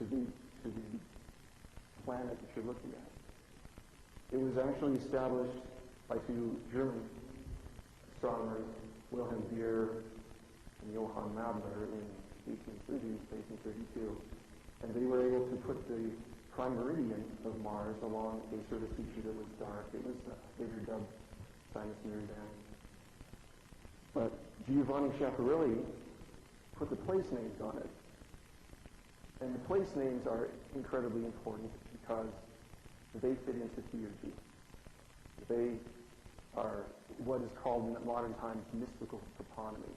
the planet that you're looking at. It was actually established by two German astronomers, Wilhelm Beer and Johann Madler, in 1830, 1832. And they were able to put the prime meridian of Mars along a surface feature that was dark. It was later dubbed Sinus Meridian. But Giovanni Schiaparelli put the place names on it. And the place names are incredibly important because they fit into theurgy. They are what is called in modern times mystical toponymy.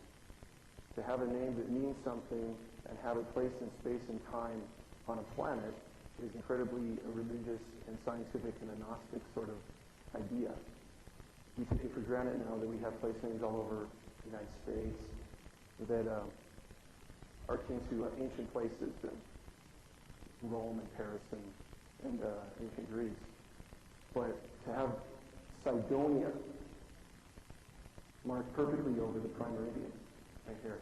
To have a name that means something and have it placed in space and time on a planet is incredibly religious and scientific and a Gnostic sort of idea. We take it for granted now that we have place names all over the United States that are akin to ancient places, Rome and Paris and ancient Greece. But to have Cydonia marked perfectly over the prime meridian, right here,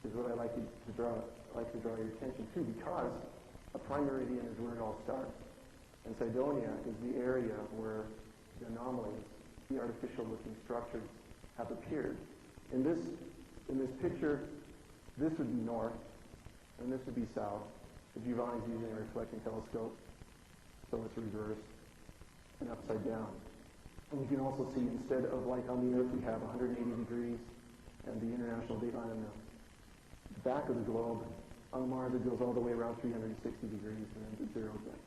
is what I like to draw your attention to, because a prime meridian is where it all starts. And Cydonia is the area where the anomalies, the artificial-looking structures, have appeared. In this picture, this would be north, and this would be south. But Giovanni's using a reflecting telescope, so it's reversed and upside down. And you can also see, instead of like on the Earth, we have 180 degrees, and the international date line on the back of the globe. On Mars, it goes all the way around 360 degrees and then to zero again.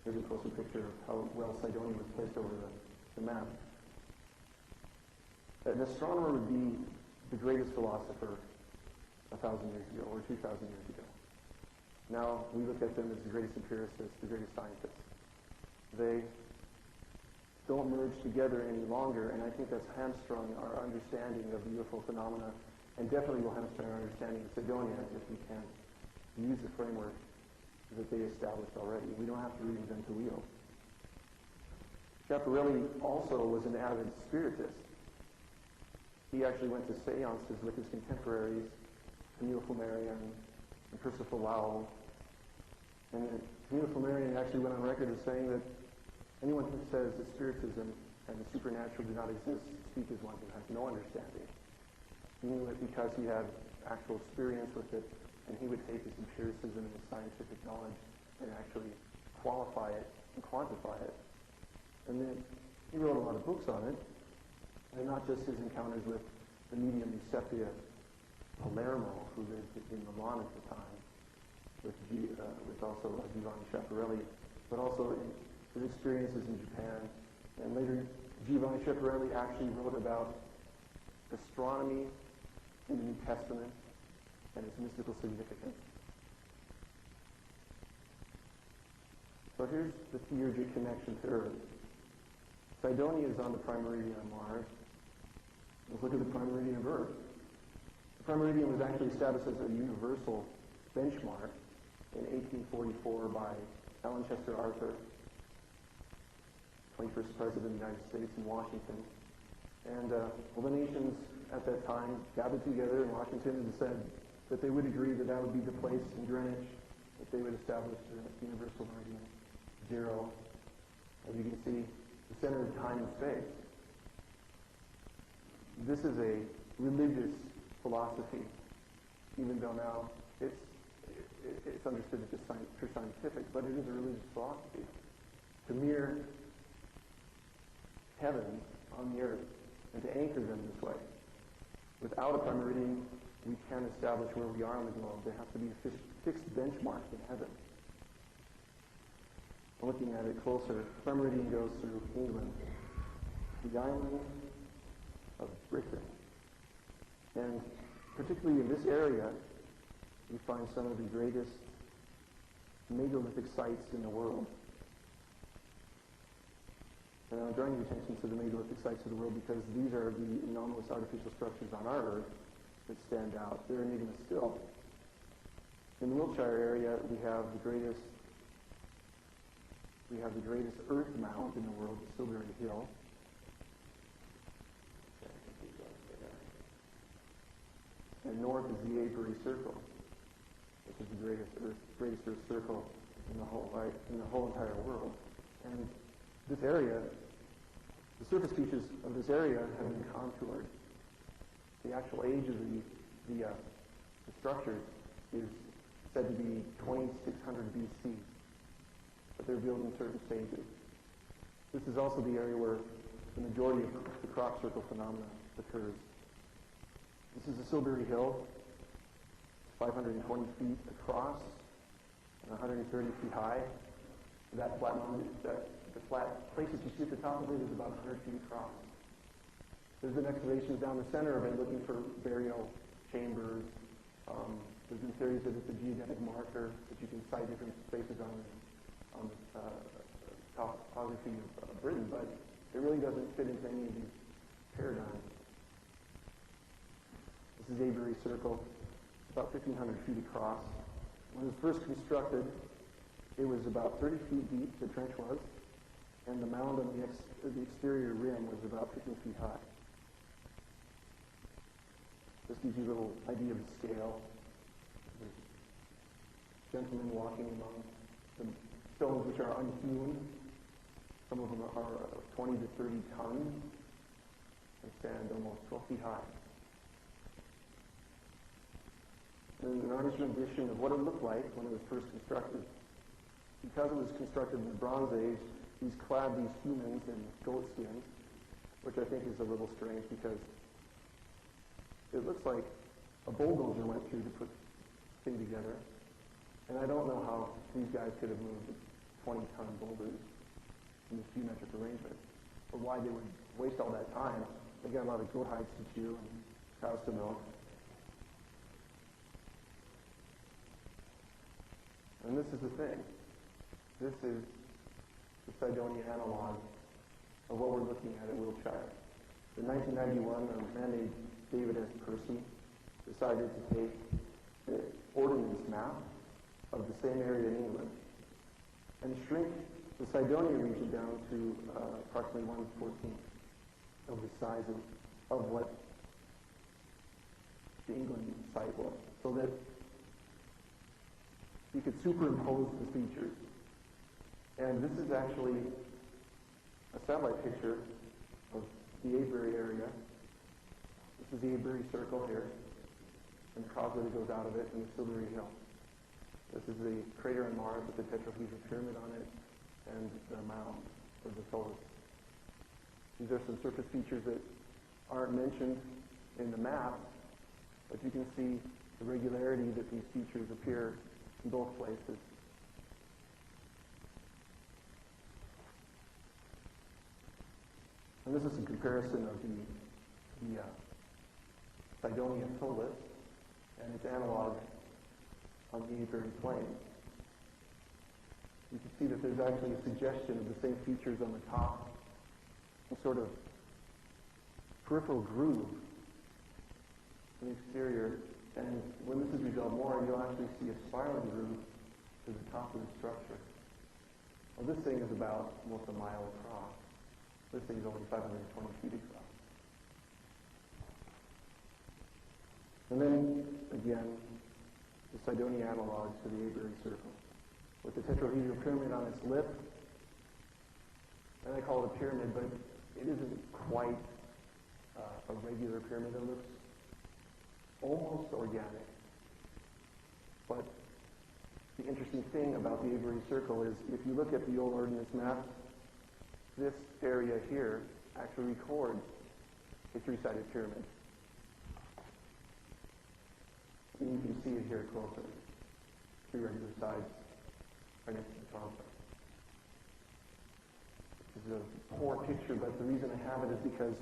Here's a closer picture of how well Cydonia was placed over the map. An astronomer would be the greatest philosopher 1,000 years ago or 2,000 years ago. Now we look at them as the greatest empiricists, the greatest scientists. They don't merge together any longer, and I think that's hamstrung our understanding of the UFO phenomena, and definitely will hamstring our understanding of Cydonia if we can't use the framework that they established already. We don't have to reinvent the wheel. Schiaparelli also was an avid spiritist. He actually went to seances with his contemporaries, Camille Flammarion and Percival Lowell. And Camille Flammarion actually went on record as saying that anyone who says that spiritism and the supernatural do not exist speak as one who has no understanding. He knew it because he had actual experience with it, and he would take his empiricism and his scientific knowledge and actually qualify it and quantify it. And then he wrote a lot of books on it, and not just his encounters with the medium Eusebia Palermo, who lived in Milan at the time, with also Giovanni Schiaparelli, but also in his experiences in Japan. And later, Giovanni Schiaparelli actually wrote about astronomy in the New Testament and its mystical significance. So here's the theurgic connection to Earth. Cydonia is on the prime meridian of Mars. Let's look at the prime meridian of Earth. The prime meridian was actually established as a universal benchmark in 1844 by Allen Chester Arthur, 21st President of the United States in Washington. And all the nations at that time gathered together in Washington and said that they would agree that that would be the place in Greenwich that they would establish the universal meridian, zero. As you can see, the center of time and space. This is a religious philosophy, even though now it's understood as just pure scientific, but it is a religious philosophy. To mirror heaven on the earth and to anchor them this way. Without a prime meridian, we can't establish where we are on the globe. There has to be a fixed benchmark in heaven. Looking at it closer, the prime meridian goes through England, the island of Britain. And particularly in this area, we find some of the greatest megalithic sites in the world. And I'm drawing your attention to the megalithic sites of the world because these are the anomalous artificial structures on our Earth that stand out. They're enigmas still. In the Wiltshire area, we have the greatest earth mound in the world, the Silbury Hill. And north is the Avery Circle, which is the greatest Earth circle in the whole entire world. And this area, the surface features of this area have been contoured. The actual age of the structure is said to be 2600 BC, but they're built in certain stages. This is also the area where the majority of the crop circle phenomena occurs. This is the Silbury Hill, 520 feet across and 130 feet high. The flat place that you see at the top of it is about 100 feet across. There's been excavations down the center of it looking for burial chambers. There's been theories that it's a geodetic marker that you can cite different spaces on the topography of Britain, but it really doesn't fit into any of these paradigms. This is Avery Circle. It's about 1,500 feet across. When it was first constructed, it was about 30 feet deep, the trench was, and the mound on the exterior rim was about 15 feet high. This gives you a little idea of the scale. There's gentlemen walking among the stones which are unhewn. Some of them are 20 to 30 tons and stand almost 12 feet high. And an artist's rendition of what it looked like when it was first constructed. Because it was constructed in the Bronze Age, he's clad these humans in goat skins, which I think is a little strange because it looks like a bulldozer went through to put the thing together. And I don't know how these guys could have moved 20-ton boulders in this geometric arrangement, or why they would waste all that time. They got a lot of goat hides to chew and cows to milk. And this is the thing. This is the Cydonia analog of what we're looking at Wiltshire. In 1991, a man named David S. Percy decided to take the ordnance map of the same area in England and shrink the Cydonia region down to approximately 1/14 of the size of what the England site was, so that you could superimpose the features. And this is actually a satellite picture of the Avery area. This is the Avery Circle here, and the causeway that goes out of it, and the Silbury Hill. This is the crater on Mars with the tetrahedral pyramid on it, and the mound, or the Tholis. These are some surface features that aren't mentioned in the map, but you can see the regularity that these features appear in both places. And this is a comparison of the Cydonia Tholis and its analog on the Avery Plain. You can see that there's actually a suggestion of the same features on the top, a sort of peripheral groove in the exterior. And when this is resolved more, you'll actually see a spiraling groove to the top of the structure. Well, this thing is about almost a mile across. This thing is only 520 feet across. And then, again, the Cydonia analogs to the Avery Circle, with the tetrahedral pyramid on its lip. And I call it a pyramid, but it isn't quite a regular pyramid. It looks almost organic. But the interesting thing about the Avery Circle is if you look at the old ordnance map, this area here actually records a three-sided pyramid. And you can see it here closer. Three regular sides right next to the top. This is a poor picture, but the reason I have it is because